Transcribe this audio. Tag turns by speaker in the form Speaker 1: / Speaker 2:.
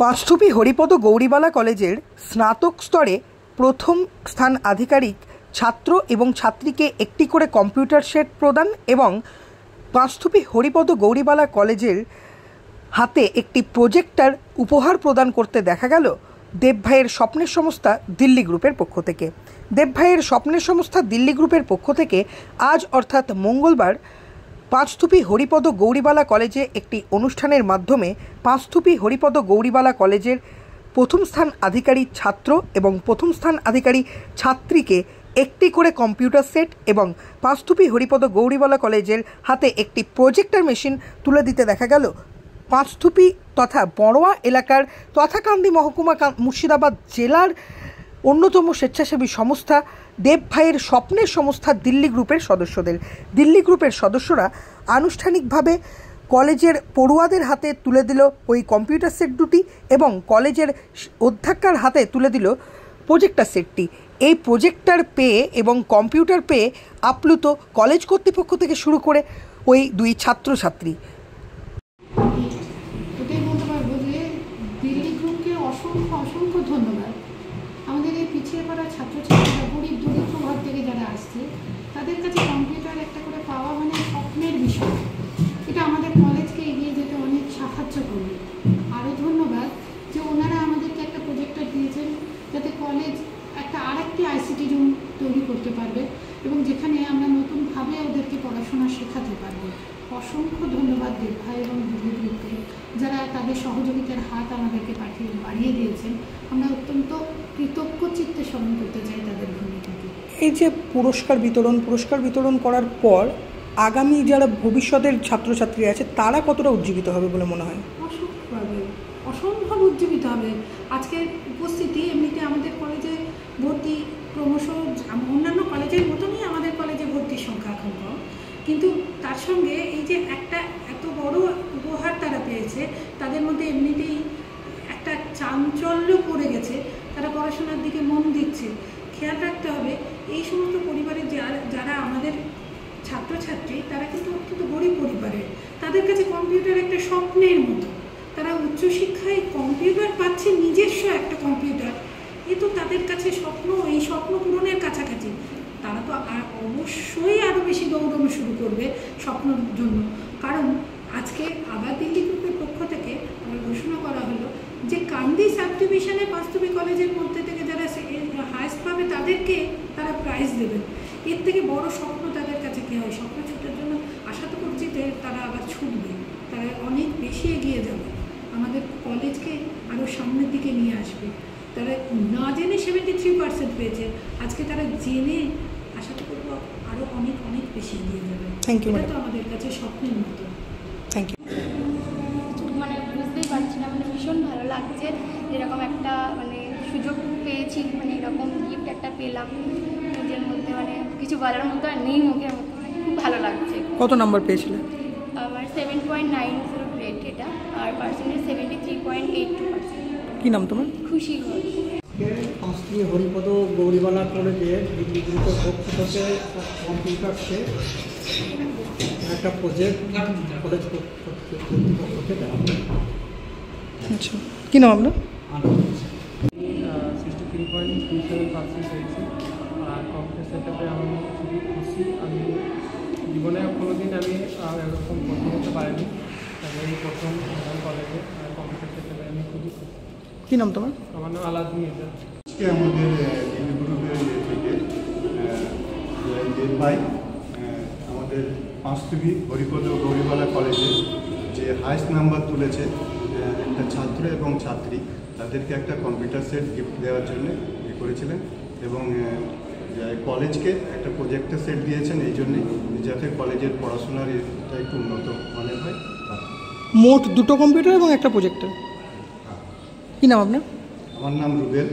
Speaker 1: পাঁচথুপি হরিপদ গৌরীবালা কলেজের স্নাতক স্তরে প্রথম স্থান আধিকারিক ছাত্র এবং ছাত্রীকে একটি করে কম্পিউটার সেট প্রদান এবং পাঁচথুপি হরিপদ গৌরীবালা কলেজের হাতে একটি প্রজেক্টর উপহার প্রদান করতে দেখা গেল দেবভাইয়ের স্বপ্নের সংস্থা দিল্লি গ্রুপের পক্ষ থেকে। দেবভাইয়ের স্বপ্নের সংস্থা দিল্লি গ্রুপের পক্ষ থেকে আজ অর্থাৎ মঙ্গলবার পাঁচথুপি হরিপদ গৌরীবালা কলেজে একটি অনুষ্ঠানের মাধ্যমে পাঁচথুপি হরিপদ গৌরীবালা কলেজের প্রথম স্থান আধিকারী ছাত্র এবং প্রথম স্থান আধিকারী ছাত্রীকে একটি করে কম্পিউটার সেট এবং পাঁচথুপি হরিপদ গৌরীবালা কলেজের হাতে একটি প্রজেক্টর মেশিন তুলে দিতে দেখা গেল পাঁচথুপি তথা বড়োয়া এলাকার তথাকান্দি মহকুমা মুর্শিদাবাদ জেলার অন্যতম স্বেচ্ছাসেবী সংস্থা দেবভাইয়ের স্বপ্নের সংস্থা দিল্লি গ্রুপের সদস্যদের। দিল্লি গ্রুপের সদস্যরা আনুষ্ঠানিকভাবে কলেজের পড়ুয়াদের হাতে তুলে দিল ওই কম্পিউটার সেট দুটি এবং কলেজের অধ্যক্ষার হাতে তুলে দিল প্রজেক্টর সেটটি। এই প্রজেক্টর পেয়ে এবং কম্পিউটার পেয়ে আপ্লুত কলেজ কর্তৃপক্ষ থেকে শুরু করে ওই দুই ছাত্রছাত্রী।
Speaker 2: অসংখ্য ধন্যবাদ। আমাদের এই পিছিয়ে পড়া ছাত্রছাত্রীরা গরিব দরিদ্র ঘর থেকে যারা আসছে তাদের কাছে কম্পিউটার একটা করে পাওয়া মানে স্বপ্নের বিষয়। এটা আমাদের কলেজকে এগিয়ে যেতে অনেক সাহায্য করবে। আরও ধন্যবাদ যে ওনারা আমাদেরকে একটা প্রজেক্টর দিয়েছেন যাতে কলেজ একটা আরেকটি আইসিটি রুম তৈরি করতে পারবে এবং যেখানে আমরা নতুনভাবে ওদেরকে পড়াশোনা শেখাতে পারবো। অসংখ্য ধন্যবাদ দেবভাই এবং দিল্লি গ্রুপকে যারা তাদের সহযোগিতার হাত আমাদেরকে বাড়িয়ে দিয়েছেন। আমরা অত্যন্ত কৃতজ্ঞ চিত্তে স্মরণ করতে চাই তাদের ভূমিকাকে।
Speaker 1: এই যে পুরস্কার বিতরণ করার পর আগামী যারা ভবিষ্যতের ছাত্রছাত্রী আছে তারা কতটা উজ্জীবিত হবে বলে মনে হয়?
Speaker 2: অসম্ভব উজ্জীবিত হবে। আজকের উপস্থিতি এমনিতে আমাদের কলেজে ভর্তি ক্রমশ অন্যান্য কলেজের মতনই আমাদের কলেজে ভর্তির সংখ্যা এখন কম, কিন্তু তার সঙ্গে এই যে একটা এত বড় উপহার তারা পেয়েছে তাদের মধ্যে এমনিতেই একটা চাঞ্চল্য পড়ে গেছে। তারা পড়াশোনার দিকে মন দিচ্ছে। খেয়াল রাখতে হবে এই সমস্ত পরিবারের যারা আমাদের ছাত্রছাত্রী তারা কিন্তু অত্যন্ত গরিব পরিবারের। তাদের কাছে কম্পিউটার একটা স্বপ্নের মতো। তারা উচ্চশিক্ষায় কম্পিউটার পাচ্ছে, নিজস্ব একটা কম্পিউটার। এ তো তাদের কাছে স্বপ্ন, এই স্বপ্ন পূরণের কাছাকাছি। তারা তো অবশ্যই আরও বেশি দৌড়ানো শুরু করবে স্বপ্নের জন্য। কারণ আজকে আবার দিল্লি গ্রুপের পক্ষ থেকে আমার ঘোষণা করা হলো যে কান্দি সাব ডিভিশনে পাঁচথুপি কলেজের মধ্যে থেকে যারা হায়েস্ট পাবে তাদেরকে তারা প্রাইজ দেবেন। এর থেকে বড় স্বপ্ন তাদের কাছে কী হয়? স্বপ্ন ছোটার জন্য আশা তো করছি যে তারা আবার ছুটবে, তারা অনেক বেশি এগিয়ে যাবে, আমাদের কলেজকে আরও সামনের দিকে নিয়ে আসবে। তারা না জেনে 73% পেয়েছে, আজকে তারা জেনে আশা করবো আরও অনেক অনেক বেশি এগিয়ে যাবে।
Speaker 1: Thank you.
Speaker 2: এটা তো আমাদের কাছে স্বপ্নের মতো।
Speaker 1: Thank you.
Speaker 3: মানে বুঝতেই পারছি না, মানে ভীষণ ভালো লাগছে এরকম একটা মানে সুযোগ পেয়েছি, মানে এরকম গিফট একটা পেলাম নিজের মধ্যে, মানে কিছু বলার মতো আর নেই মুখের মতো, খুব ভালো লাগছে।
Speaker 1: কত নাম্বার পেয়েছিলেন?
Speaker 3: আমার 7.90 গ্রেড এটা, আর পার্সেন্টেজ 73.82%।
Speaker 1: কী নাম তোমার?
Speaker 3: খুশি ঘোষ।
Speaker 4: পাঁচথুপি হরিপদ গৌরীবালা কলেজের দিল্লি গ্রুপের পক্ষ থেকে কম্পিউটার সেট একটা প্রজেক্ট কলেজ কর্তৃপক্ষকে দেওয়া।
Speaker 1: আচ্ছা, কী নাম আপনার?
Speaker 5: 63.27% পেয়েছি। আর কম্পিউটার সেটআপে আমি খুবই খুশি। আমি জীবনে কোনোদিন আমি এরকম প্রথম হতে পারিনি, তবে এই প্রথম কলেজে কম্পিউটার সেটআপে আমি খুবই খুশি।
Speaker 1: কী নাম তোমার?
Speaker 5: আমার নাম আলাদিন মির্জা।
Speaker 6: আজকে আমাদের দিল্লি গ্রুপের থেকে দেবভাই আমাদের পাঁচথুপি হরিপদ গৌরীবালা কলেজে যে হাইস্ট নাম্বার তুলেছে একটা ছাত্র এবং ছাত্রী, তাদেরকে একটা কম্পিউটার সেট গিফট দেওয়ার জন্য করেছিলেন এবং কলেজকে একটা প্রজেক্টর সেট দিয়েছেন এই জন্যে যাতে কলেজের পড়াশোনার এটা একটু উন্নত মানের হয়।
Speaker 1: মোট দুটো কম্পিউটার এবং একটা প্রজেক্টর। কী নাম আপনার?
Speaker 6: আমার নাম রুবেল।